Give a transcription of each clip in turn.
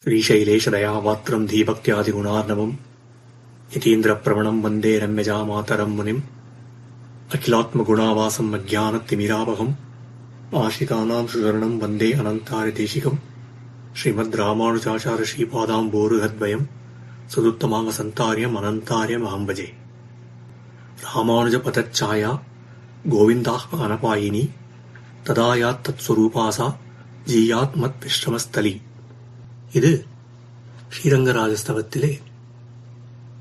श्रीशैलेशदयापात्रं धीभक्त्यादिगुणार्णवम् यतीन्द्रप्रवणं वन्दे रम्यजामातरं मुनिम् अखिलात्मगुणावासम् अज्ञानतिमिरावहम् आश्रितानां सुवर्णं वन्दे अनन्तार्यदेशिकम् श्रीमद्रामानुजाचार्य श्रीपादाम्बोरुहद्वयम् सदुत्तमाङ्गसन्तार्यम् अनन्तार्यमहं भजे। रामानुजपदच्छाया गोविन्दाह्वनपायिनी तदा यात् तत्स्वरूपासा जीयात् मत्विश्रमस्थली. இது ஸ்ரீரங்கராஜஸ்தவத்திலே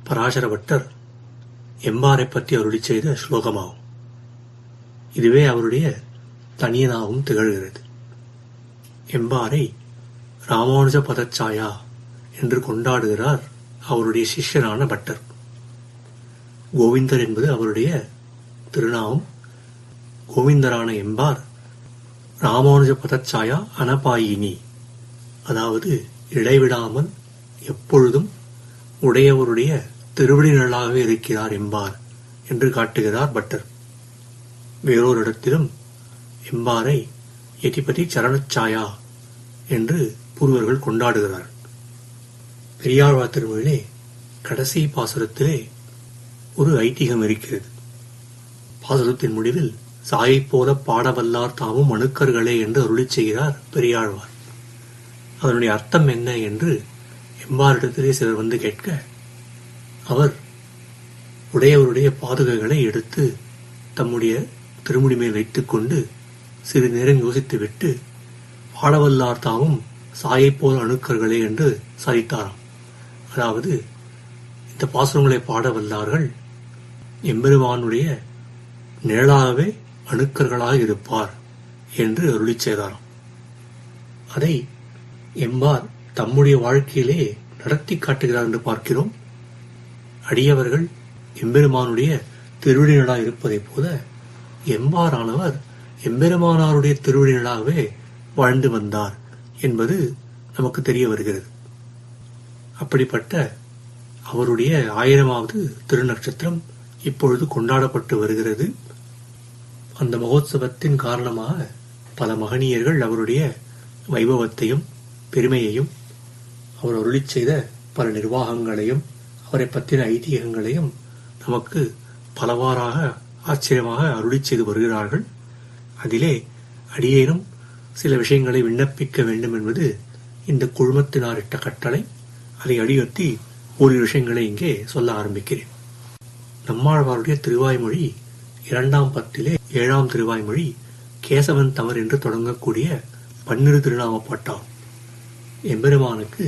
பராசர பட்டர் எம்பாரை பற்றி அருளி செய்த ஸ்லோகமாகும். இதுவே அவருடைய தனியனாகவும் திகழ்கிறது. எம்பாரை ராமானுஜ பதச்சாயா என்று கொண்டாடுகிறார் அவருடைய சிஷ்யரான பட்டர். கோவிந்தர் என்பது அவருடைய திருநாமம். கோவிந்தரான எம்பார் ராமானுஜ பதச்சாயா அனபாயினி, அதாவது இடைவிடாமல் எப்பொழுதும் உடையவருடைய திருவடி நிழலாகவே இருக்கிறார் எம்பார் என்று காட்டுகிறார் பட்டர். வேறொரு இடத்திலும் எம்பாரை யதிபதி சரணச்சாயா என்று பூர்வர்கள் கொண்டாடுகிறார். பெரியாழ்வார் திருமொழியிலே கடைசி பாசுரத்திலே ஒரு ஐதீகம் இருக்கிறது. பாசுரத்தின் முடிவில் சாயைப் போல பாடவல்லார் தாமும் அணுக்கர்களே என்று அருளிச் செய்கிறார் பெரியாழ்வார். அதனுடைய அர்த்தம் என்ன என்று எம்பாரிடத்திலே சிலர் வந்து கேட்க, அவர் உடையவருடைய பாதுகைகளை எடுத்து தம்முடைய திருமுடி மேல் வைத்துக் கொண்டு சிறிது நேரம் யோசித்துவிட்டு பாடவல்லார் தாமும் சாயைப் போல அணுக்கர்களே என்று சாதித்தாராம். அதாவது இந்த பாசுரங்களை பாடவல்லார்கள் எம்பெருமானுடைய நிழலாகவே அணுக்கர்களாக இருப்பார் என்று அருளிச் செய்தாராம். அதை எம்பார் தம்முடைய வாழ்க்கையிலே நடத்தி காட்டுகிறார் என்று பார்க்கிறோம். அடியவர்கள் எம்பெருமானுடைய திருவிழினளாக இருப்பதைப் போல எம்பாரானவர் எம்பெருமானாருடைய திருவிழினளாகவே வாழ்ந்து வந்தார் என்பது நமக்கு தெரிய வருகிறது. அப்படிப்பட்ட அவருடைய 1000வது திருநட்சத்திரம் இப்பொழுது கொண்டாடப்பட்டு வருகிறது. அந்த மகோத்சவத்தின் காரணமாக பல மகனியர்கள் அவருடைய வைபவத்தையும் பெருமையையும் அவர் அருளிச் செய்த பல நிர்வாகங்களையும் அவரை பற்றின ஐதீகங்களையும் நமக்கு பலவாறாக ஆச்சரியமாக அருளிச் செய்து வருகிறார்கள். அதிலே அடியேனும் சில விஷயங்களை விண்ணப்பிக்க வேண்டும் என்பது இந்த குழுமத்தினார் இட்ட கட்டளை. அதை அடியொத்தி ஓரிரு விஷயங்களை இங்கே சொல்ல ஆரம்பிக்கிறேன். நம்மாழ்வாருடைய திருவாய்மொழி 2ஆம் பத்திலே 7ஆம் திருவாய்மொழி கேசவன் தமர் என்று தொடங்கக்கூடிய 12 திருநாம பாட்டாகும். எம்பெருமானுக்கு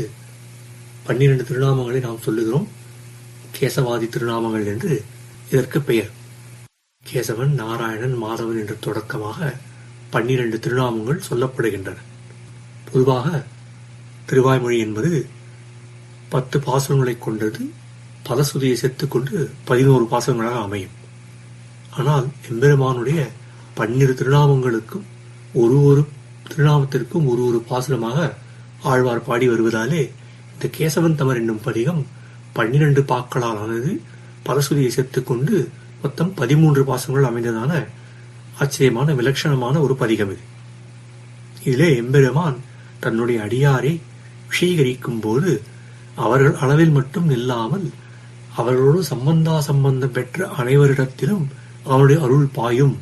12 திருநாமங்களை நாம் சொல்லுகிறோம். கேசவாதி திருநாமங்கள் என்று இதற்கு பெயர். கேசவன், நாராயணன், மாதவன் என்று தொடக்கமாக 12 திருநாமங்கள் சொல்லப்படுகின்றன. பொதுவாக திருவாய்மொழி என்பது 10 பாசுரங்களை கொண்டது. பலசுதியை சேர்த்துக்கொண்டு 11 பாசுரங்களாக அமையும். ஆனால் எம்பெருமானுடைய 12 திருநாமங்களுக்கும் ஒரு திருநாமத்திற்கும் ஒரு பாசுரமாக ஆழ்வார் பாடி வருவதாலே இந்த கேசவன் தமர் என்னும் பதிகம் 12 பாக்களால் ஆனது. பலசுதியை சேர்த்துக்கொண்டு மொத்தம் 13 பாசுரங்கள் அமைந்ததான ஆச்சரியமான விலட்சணமான ஒரு பதிகம் இது. இதிலே எம்பெருமான் தன்னுடைய அடியாரை விஷயீகரிக்கும் போது அவர்கள் அளவில் மட்டும் இல்லாமல் அவர்களோடு சம்பந்தம் பெற்ற அனைவரிடத்திலும் அவனுடைய அருள் பாயும்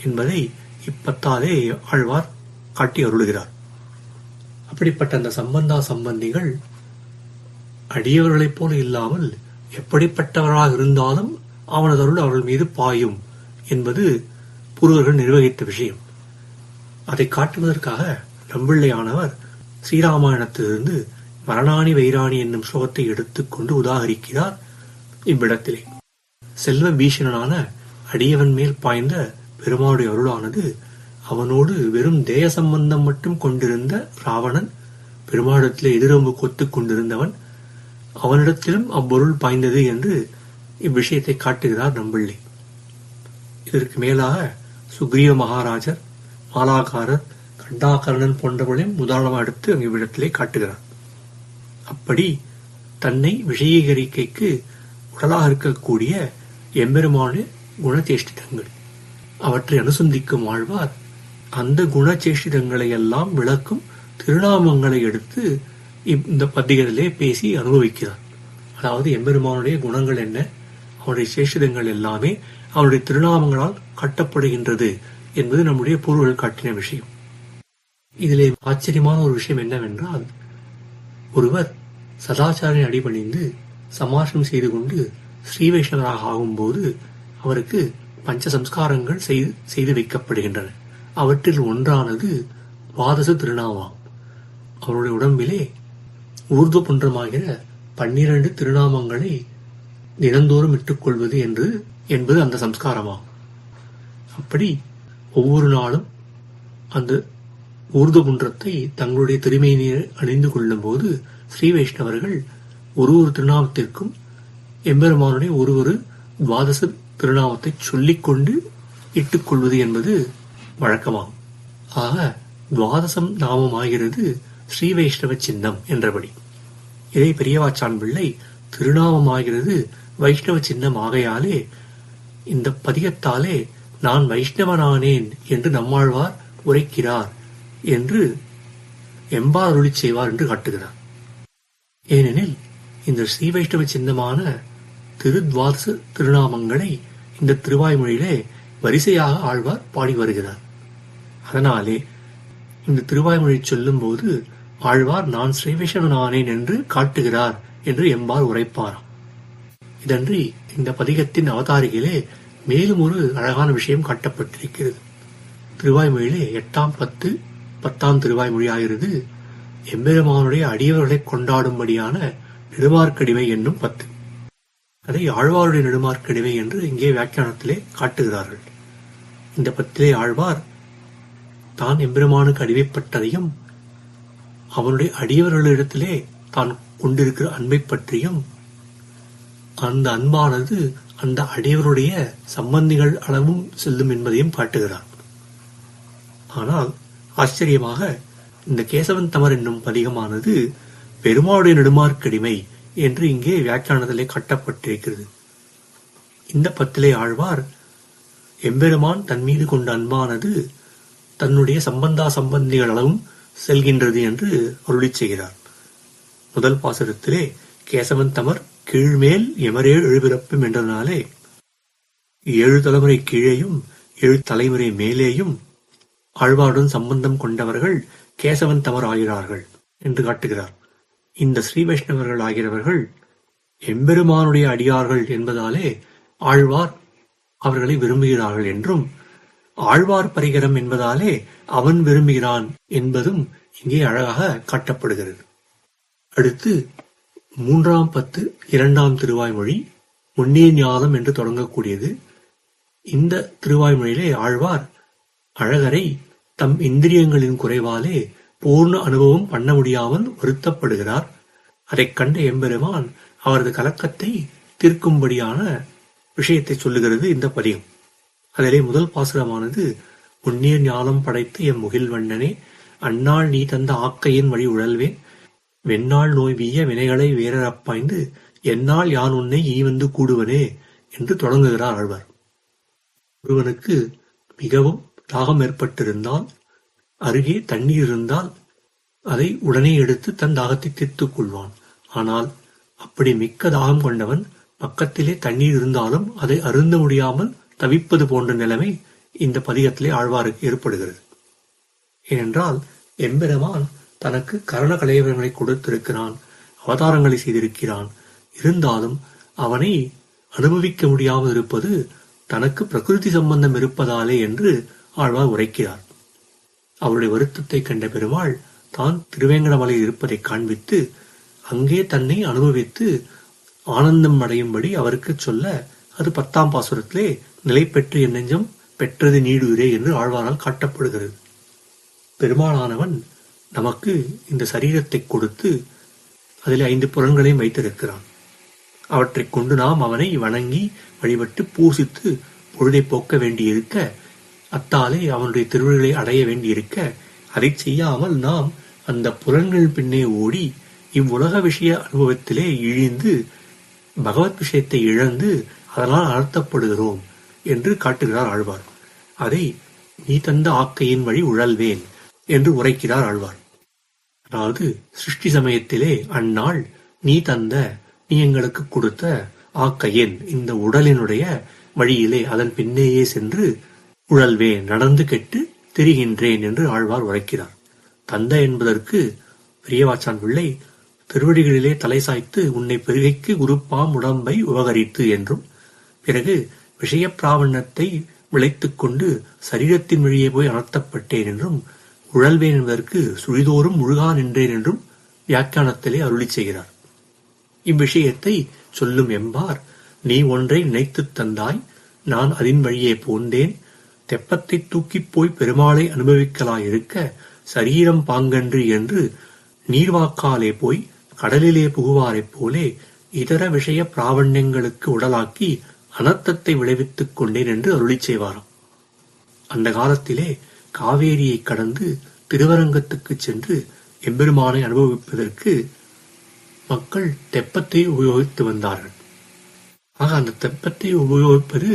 என்பதை இப்பத்தாலே ஆழ்வார் காட்டி அருளுகிறார். அப்படிப்பட்ட அந்த சம்பந்திகள் அடியவர்களைப் போல இல்லாமல் எப்படிப்பட்டவராக இருந்தாலும் அவனது அருள் அவர்கள் மீது பாயும் என்பது பூர்வர்கள் நிர்வகித்த விஷயம். அதை காட்டுவதற்காக நம்பிள்ளையானவர் ஸ்ரீராமாயணத்திலிருந்து மரணாணி வைராணி என்னும் ஸ்லோகத்தை எடுத்துக்கொண்டு உதாகரிக்கிறார். இவ்விடத்திலே செல்வ பீஷணனான அடியவன் மேல் பாய்ந்த பெருமாளுடைய அருளானது அவனோடு வெறும் தேய சம்பந்தம் மட்டும் கொண்டிருந்த ராவணன், பெருமாளிடத்திலே எதிரொம்பு கொத்துக் கொண்டிருந்தவன், அவனிடத்திலும் அப்பொருள் பாய்ந்தது என்று இவ்விஷயத்தை காட்டுகிறார் நம்பிள்ளை. இதற்கு மேலாக சுக்ரீவ மகாராஜர், மாலாகாரர், கண்டாகரணன் போன்றவர்களையும் உதாரணமாக எடுத்து இவ்விடத்திலே காட்டுகிறார். அப்படி தன்னை விஷயீகரிக்கைக்கு உடலாக இருக்கக்கூடிய எம்பெருமான குணச்சேஷ்டிதங்கள் அவற்றை அனுசந்திக்கும் ஆழ்வார் அந்த குணச்சேஷ்டிதங்களை எல்லாம் விளக்கும் திருநாமங்களை எடுத்து இந்த பத்திகளிலே பேசி அனுபவிக்கிறார். அதாவது எம்பெருமானுடைய குணங்கள் என்ன, அவனுடைய சேஷிதங்கள் எல்லாமே அவனுடைய திருநாமங்களால் காட்டப்படுகின்றது என்பது நம்முடைய பூர்வர்கள் காட்டின விஷயம். இதிலே ஆச்சரியமான ஒரு விஷயம் என்னவென்றால், ஒருவர் சதாச்சாரின் அடிபணிந்து சமாசனம் செய்து கொண்டு ஸ்ரீ வைஷ்ணவராக ஆகும்போது அவருக்கு பஞ்ச சம்ஸ்காரங்கள் செய்து வைக்கப்படுகின்றன. அவற்றில் ஒன்றானது துவாதச திருநாமம். அவருடைய உடம்பிலே ஊர்துவ புன்றமாகிற 12 திருநாமங்களை தினந்தோறும் இட்டுக்கொள்வது என்பது அந்த சம்ஸ்காரமாகும். அப்படி ஒவ்வொரு நாளும் அந்த ஊர்துவ புன்றத்தை தங்களுடைய திருமேனியை அணிந்து கொள்ளும் போது ஸ்ரீ வைஷ்ணவர்கள் ஒரு திருநாமத்திற்கும் எம்பெருமானுடைய ஒரு துவாதச திருநாமத்தை சொல்லிக்கொண்டு இட்டுக்கொள்வது என்பது வழக்கமாகும். ஆக துவாதசம் நாமம் ஆகிறது ஸ்ரீ வைஷ்ணவ சின்னம் என்றபடி. இதை பெரியவாச்சான் பிள்ளை திருநாமம் ஆகிறது வைஷ்ணவ சின்னம் ஆகையாலே இந்த பதிகத்தாலே நான் வைஷ்ணவனானேன் என்று நம்மாழ்வார் உரைக்கிறார் என்று எம்பார் அருளி செய்வார் என்று காட்டுகிறார். ஏனெனில் இந்த ஸ்ரீ வைஷ்ணவ சின்னமான திருத்வாதச திருநாமங்களை இந்த திருவாய்மொழியிலே வரிசையாக ஆழ்வார் பாடி வருகிறார். அதனாலே இந்த திருவாய்மொழி சொல்லும் போது ஆழ்வார் நான் ஸ்ரீ வைஷ்ணவனானேன் என்று காட்டுகிறார் என்று எம்பார் உரைப்பாராம். இதன்றி இந்த பதிகத்தின் அவதாரிகளே மேலும் ஒரு அழகான விஷயம் காட்டப்பட்டிருக்கிறது. திருவாய்மொழியிலே 8ஆம் 10ஆம் திருவாய்மொழி ஆகிறது எம்பெருமானுடைய அடியவர்களை கொண்டாடும்படியான நெடுமார்க்கடிமை என்னும் 10. அதை ஆழ்வாருடைய நெடுமார்க்கடிமை என்று இங்கே வியாக்கியானத்திலே காட்டுகிறார்கள். இந்த 10 ஆழ்வார் தான் எம்பெருமானுக்கு அடிமைப்பட்டதையும் அவனுடைய அடியவர்களிடத்திலே தான் கொண்டிருக்கிற அன்பை பற்றியும் அந்த அன்பானது அந்த அடியவருடைய சம்பந்திகள் அளவும் செல்லும் என்பதையும் காட்டுகிறார். ஆனால் ஆச்சரியமாக இந்த கேசவன் தமர் என்னும் பதிகமானது பெருமாளுடைய நெடுமார்க்கடிமை என்று இங்கே வியாக்கியானத்திலே காட்டப்பட்டிருக்கிறது. இந்த 10 ஆழ்வார் எம்பெருமான் தன் மீது கொண்ட அன்பானது தன்னுடைய சம்பந்திகள் அளவும் செல்கின்றது என்று அருளி செய்கிறார். முதல் பாசுரத்திலே கேசவன் தமர் கீழ்மேல் எமரேழு எழுபிறப்பும் என்றதனாலே 7 தலைமுறை கீழேயும் 7 தலைமுறை மேலேயும் ஆழ்வாருடன் சம்பந்தம் கொண்டவர்கள் கேசவன் தமர் ஆகிறார்கள் என்று காட்டுகிறார். இந்த ஸ்ரீ வைஷ்ணவர்கள் ஆகிறவர்கள் எம்பெருமானுடைய அடியார்கள் என்பதாலே ஆழ்வார் அவர்களை விரும்புகிறார்கள் என்றும், ஆழ்வார் பரிகரம் என்பதாலே அவன் விரும்புகிறான் என்பதும் இங்கே அழகாக காட்டப்படுகிறது. அடுத்து 3ஆம் 10 2ஆம் திருவாய்மொழி முன்னே ஞானம் என்று தொடங்கக்கூடியது. இந்த திருவாய்மொழியிலே ஆழ்வார் அழகரை தம் இந்திரியங்களின் குறைவாலே பூர்ண அனுபவம் பண்ண முடியாமல் வருத்தப்படுகிறார். அதைக் கண்ட எம்பெருமான் அவரது கலக்கத்தை தீர்க்கும்படியான விஷயத்தை சொல்லுகிறது இந்த பதிகம். அதிலே முதல் பாசுரமானது முன்னீர் ஞானம் படைத்து எம் முகில் வண்ணனே அந்நாள் நீ தந்த ஆக்கையின் வழி உழல்வேன் வெண்ணாள் நோய் வீய வினைகளை வேறப்பாய்ந்து என்னால் யான் உன்னை ஈவந்து கூடுவனே என்று தொடங்குகிறார் ஆழ்வார். ஒருவனுக்கு மிகவும் தாகம் ஏற்பட்டிருந்தால், அருகே தண்ணீர் இருந்தால் அதை உடனே எடுத்து தன் தாகத்தை தீர்த்துக் கொள்வான். ஆனால் அப்படி மிக்க தாகம் கொண்டவன் பக்கத்திலே தண்ணீர் இருந்தாலும் அதை அருந்த முடியாமல் தவிப்பது போன்ற நிலைமை இந்த பதிகத்திலே ஆழ்வாருக்கு ஏற்படுகிறது. ஏனென்றால் எம்பெருமான் தனக்கு கரண கலைவரங்களை கொடுத்திருக்கிறான், அவதாரங்களை செய்திருக்கிறான். இருந்தாலும் அவனை அனுபவிக்க முடியாமல் இருப்பது தனக்கு பிரகிருதி சம்பந்தம் இருப்பதாலே என்று ஆழ்வார் உரைக்கிறார். அவருடைய வருத்தத்தை கண்ட பெருமாள் தான் திருவேங்கடமலையில் இருப்பதை காண்பித்து அங்கே தன்னை அனுபவித்து ஆனந்தம் அடையும்படி அவருக்கு சொல்ல, அது 10ஆம் பாசுரத்திலே நிலை பெற்று என் நெஞ்சம் பெற்றது நீடுகிறே என்று ஆழ்வாரால் காட்டப்படுகிறது. பெருமாளானவன் நமக்கு இந்த சரீரத்தை கொடுத்து அதில் 5 புலன்களையும் வைத்திருக்கிறான். அவற்றைக் கொண்டு நாம் அவனை வணங்கி வழிபட்டு பூசித்து பொழுதை போக்க வேண்டியிருக்க, அத்தாலே அவனுடைய திருவிழிகளை அடைய வேண்டியிருக்க, அதை செய்யாமல் நாம் அந்த புலன்கள் பின்னே ஓடி இவ்வுலக விஷய அனுபவத்திலே இழிந்து பகவத் விஷயத்தை இழந்து அதனால் அர்த்தப்படுகிறோம் என்று காட்டுகிறார் ஆழ்வார். அதை நீ தந்த ஆக்கையின் வழி உழல்வேன் என்று உரைக்கிறார் ஆழ்வார். அதாவது சிருஷ்டி சமயத்திலே அந்நாள் நீ எங்களுக்கு கொடுத்த ஆக்கையன் இந்த உடலினுடைய வழியிலே அதன் பின்னேயே சென்று உழல்வேன், நடந்து கெட்டு திரிகின்றேன் என்று ஆழ்வார் உரைக்கிறார். தந்தை என்பதற்கு பெரியவாச்சான் பிள்ளை திருவடிகளிலே தலை சாய்த்து உன்னை பெருகைக்கு உருப்பாம் உடம்பை உபகரித்து என்றும், பிறகு விஷய பிராவண்ணத்தை விளைத்துக் கொண்டு சரீரத்தின் வழியே போய் அனர்த்தப்பட்டேன் என்றும், உழல்வேன் என்பதற்கு சுழிதோறும் முழுகா நின்றேன் என்றும் வியாக்கியானத்திலே அருளி செய்கிறார். இவ்விஷயத்தை சொல்லும் எம்பார், நீ ஒன்றை நினைத்துத் தந்தாய், நான் அதன் வழியே போந்தேன், தெப்பத்தை தூக்கிப் போய் பெருமாளை அனுபவிக்கலாயிருக்க சரீரம் பாங்கன்று என்று நீர்வாக்காலே போய் கடலிலே புகுவாரைப் போலே இதர விஷய பிராவண்யங்களுக்கு உடலாக்கி அனர்த்தத்தை விளைவித்துக் கொண்டேன் என்று அருளி செய்வாராம். அந்த காலத்திலே காவேரியை கடந்து திருவரங்கத்துக்கு சென்று எம்பெருமானை அனுபவிப்பதற்கு மக்கள் தெப்பத்தை உபயோகித்து வந்தார்கள். ஆக அந்த தெப்பத்தை உபயோகிப்பது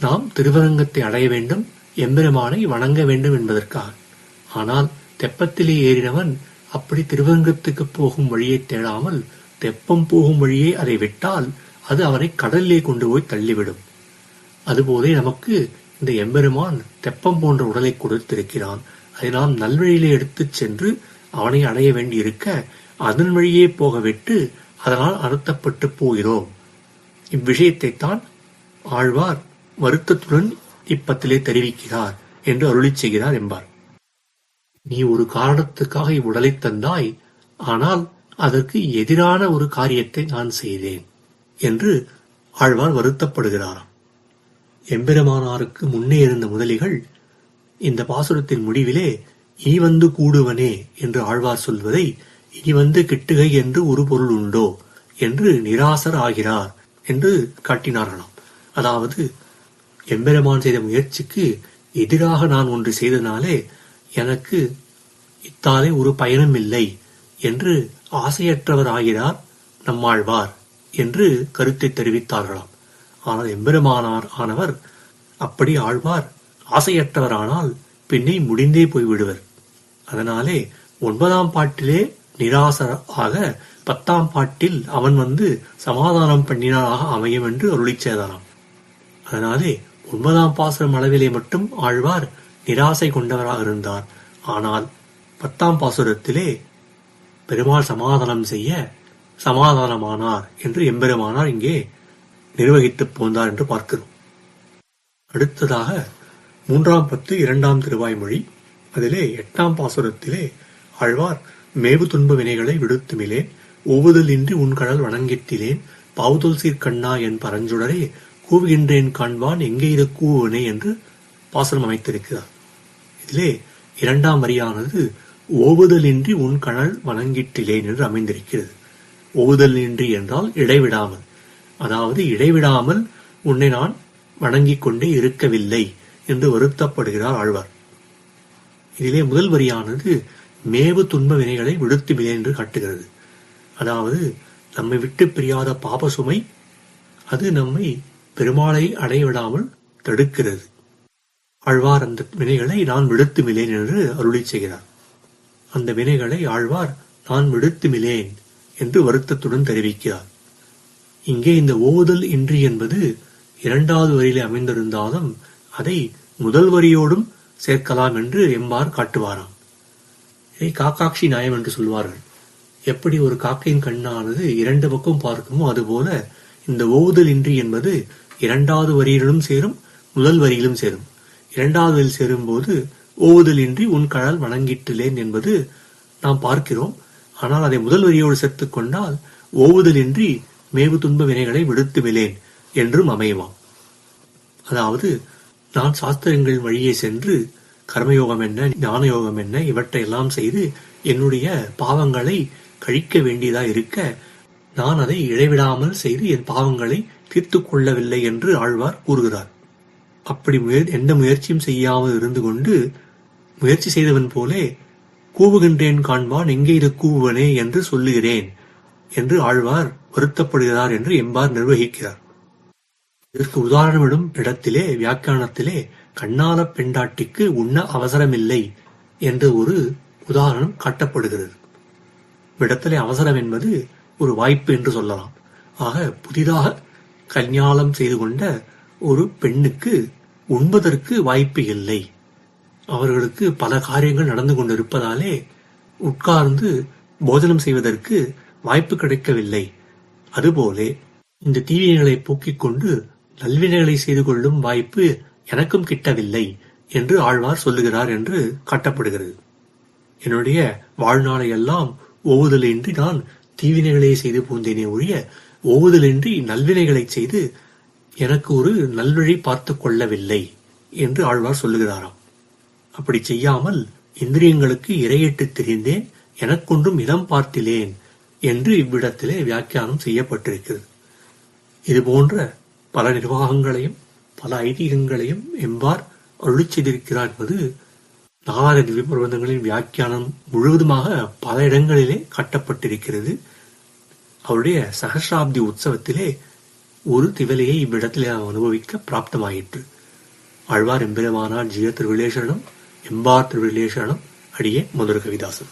நாம் திருவரங்கத்தை அடைய வேண்டும், எம்பெருமானை வணங்க வேண்டும் என்பதற்காக. ஆனால் தெப்பத்திலே ஏறினவன் அப்படி திருவரங்கத்துக்கு போகும் வழியை தேடாமல் தெப்பம் போகும் வழியே அதை விட்டால் அது அவனை கடலிலே கொண்டு போய் தள்ளிவிடும். அதுபோதே நமக்கு இந்த எம்பெருமான் தெப்பம் போன்ற உடலை கொடுத்திருக்கிறான். அதை நாம் நல்வழியிலே எடுத்துச் சென்று அவனை அடைய வேண்டியிருக்க அதன் வழியே போக விட்டு அதனால் அறுத்தப்பட்டு போகிறோம். இவ்விஷயத்தை தான் ஆழ்வார் வருத்தத்துடன் இப்பத்திலே தெரிவிக்கிறார் என்று அருளி செய்கிறார் என்பார். நீ ஒரு காரணத்துக்காக இவ்வுடலை தந்தாய், ஆனால் அதற்கு எதிரான ஒரு காரியத்தை நான் செய்தேன் என்று ஆழ்வார் வருத்தப்படுகிறாராம். எம்பெருமானாருக்கு முன்னே இருந்த முதலிகள் இந்த பாசுரத்தின் முடிவிலே இனி வந்து கூடுவனே என்று ஆழ்வார் சொல்வதை இனி வந்து கிட்டுகை என்று ஒரு பொருள் உண்டோ என்று நிராசர் ஆகிறார் என்று காட்டினார்களாம். அதாவது எம்பெருமான் செய்த முயற்சிக்கு எதிராக நான் ஒன்று செய்தனாலே எனக்கு இத்தாலே ஒரு பயனும் இல்லை என்று ஆசையற்றவர் ஆகிறார் நம்மாழ்வார் என்று கருத்தை தெரிவித்தார்களாம். ஆனால் எம்பெருமானார் ஆனவர் அப்படி ஆழ்வார் ஆசையற்றவரானால் பின்னே முடிந்தே போய்விடுவர். அதனாலே 9ஆம் பாட்டிலே நிராசராக 10ஆம் பாட்டில் அவன் வந்து சமாதானம் பண்ணினாராக அமையும் என்று அருளி செய்தாராம். அதனாலே 9ஆம் பாசுரம் அளவிலே மட்டும் ஆழ்வார் நிராசை கொண்டவராக இருந்தார். ஆனால் 10ஆம் பாசுரத்திலே பெருமாள் சமாதானம் செய்ய சமாதானமானார் என்று எம்பெருமானார் இங்கே நிர்வகித்துப் போந்தார் என்று பார்க்கிறோம். அடுத்ததாக 3ஆம் பத்து 2ஆம் திருவாய்மொழி, அதிலே 8ஆம் பாசுரத்திலே ஆழ்வார் மேவு துன்ப வினைகளை விடுத்துமிலேன், ஒவுதல் இன்றி உன்கடல் வணங்கிட்டிலேன், பாவுதல் சீர்கண்ணா என் பரஞ்சுடரே கூவுகின்றேன் காண்பான் எங்கே இது கூவுவனே என்று பாசுரம் அமைத்திருக்கிறார். இதிலே 2ஆம் வரியானது ஓவுதலின்றி உன் கணல் வணங்கிட்டிலேன் என்று அமைந்திருக்கிறது. ஓவுதலின்றி என்றால் இடைவிடாமல், அதாவது இடைவிடாமல் உன்னை நான் வணங்கிக் கொண்டே இருக்கவில்லை என்று வருத்தப்படுகிறார் ஆழ்வார். இதிலே முதல் வரியானது மேவு துன்ப வினைகளை விடுத்துமிலே என்று காட்டுகிறது. அதாவது நம்மை விட்டு பிரியாத பாப சுமை அது நம்மை பெருமாளை அடையவிடாமல் தடுக்கிறது. ஆழ்வார் அந்த வினைகளை நான் விடுத்துமிலேன் என்று அருளி செய்கிறார். அந்த வினைகளை ஆழ்வார் நான் விடுத்துமிலேன் என்று வருத்தத்துடன் தெரிவிக்கிறார். இங்கே இந்த ஓவுதல் இன்றி என்பது 2வது வரியிலே அமைந்திருந்தாலும் அதை முதல் வரியோடும் சேர்க்கலாம் என்று எம்பார் காட்டுவாராம். இதை காக்காட்சி நியாயம் என்று சொல்வார்கள். எப்படி ஒரு காக்கையின் கண்ணானது 2 பக்கம் பார்க்குமோ அதுபோல இந்த ஓவுதல் இன்றி என்பது 2வது வரியிலும் சேரும், முதல் வரியிலும் சேரும். 2வது வரியில் சேரும்போது ஓவுதல் இன்றி உன் கடல் வணங்கிட்டுலேன் என்பது நாம் பார்க்கிறோம். ஆனால் அதை முதல் வரியோடு சேர்த்துக் கொண்டால் ஓவுதல் இன்றி மேவு துன்ப வினைகளை விடுத்துமிலேன் என்றும் அமையுமாம். அதாவது நான் சாஸ்திரங்கள் வழியே சென்று கர்மயோகம் என்ன, ஞான யோகம் என்ன இவற்றையெல்லாம் செய்து என்னுடைய பாவங்களை கழிக்க வேண்டியதா இருக்க நான் அதை இடைவிடாமல் செய்து என் பாவங்களை தீர்த்து கொள்ளவில்லை என்று ஆழ்வார் கூறுகிறார். அப்படி எந்த முயற்சியும் செய்யாமல் இருந்து கொண்டு முயற்சி செய்தவன் போலே கூவுகின்றேன் காண்பான் எங்கே இது கூவுவனே என்று சொல்லுகிறேன் என்று ஆழ்வார் வருத்தப்படுகிறார் என்று எம்பார் நிர்வகிக்கிறார். இதற்கு உதாரணமிடும் இடத்திலே வியாக்கியானத்திலே கண்ணால பெண்டாட்டிக்கு உண்ண அவசரமில்லை என்ற ஒரு உதாரணம் காட்டப்படுகிறது. விடத்திலே அவசரம் என்பது ஒரு வாய்ப்பு என்று சொல்லலாம். ஆக புதிதாக கல்யாணம் செய்து கொண்ட ஒரு பெண்ணுக்கு உண்பதற்கு வாய்ப்பு இல்லை. அவர்களுக்கு பல காரியங்கள் நடந்து கொண்டிருப்பதாலே உட்கார்ந்து போஜனம் செய்வதற்கு வாய்ப்பு கிடைக்கவில்லை. அதுபோலே இந்த தீவினைகளை போக்கிக் கொண்டு நல்வினைகளை செய்து கொள்ளும் வாய்ப்பு எனக்கும் கிட்டவில்லை என்று ஆழ்வார் சொல்லுகிறார் என்று காட்டப்படுகிறது. என்னுடைய வாழ்நாளை எல்லாம் ஓவுதலின்றி நான் தீவினைகளை செய்து போந்தேனே ஒழிய ஓவுதலின்றி நல்வினைகளை செய்து எனக்கு ஒரு நல்வழி பார்த்து கொள்ளவில்லை என்று ஆழ்வார் சொல்லுகிறாராம். அப்படி செய்யாமல் இந்திரியங்களுக்கு இரையிட்டு திரிந்தேன், எனக்கொன்றும் இடம் பார்த்திலேன் என்று இவ்விடத்திலே வியாக்கியானம் செய்யப்பட்டிருக்கிறது. இதுபோன்ற பல நிர்வாகங்களையும் பல ஐதீகங்களையும் எம்பார் அருளிச் செய்திருக்கிறார் என்பது நாலாயிர திவ்ய பிரபந்தங்களின் வியாக்கியானம் முழுவதுமாக பல இடங்களிலே கட்டப்பட்டிருக்கிறது. அவருடைய சகசிராப்தி உற்சவத்திலே ஒரு திவலையை இவ்விடத்திலே அனுபவிக்க பிராப்தமாயிற்று. ஆழ்வார் எம்பெருமானார் ஜீய திருவிலேசனம், எம்பார் திருவிலேசனம், அடியே மதுர கவிதாசன்.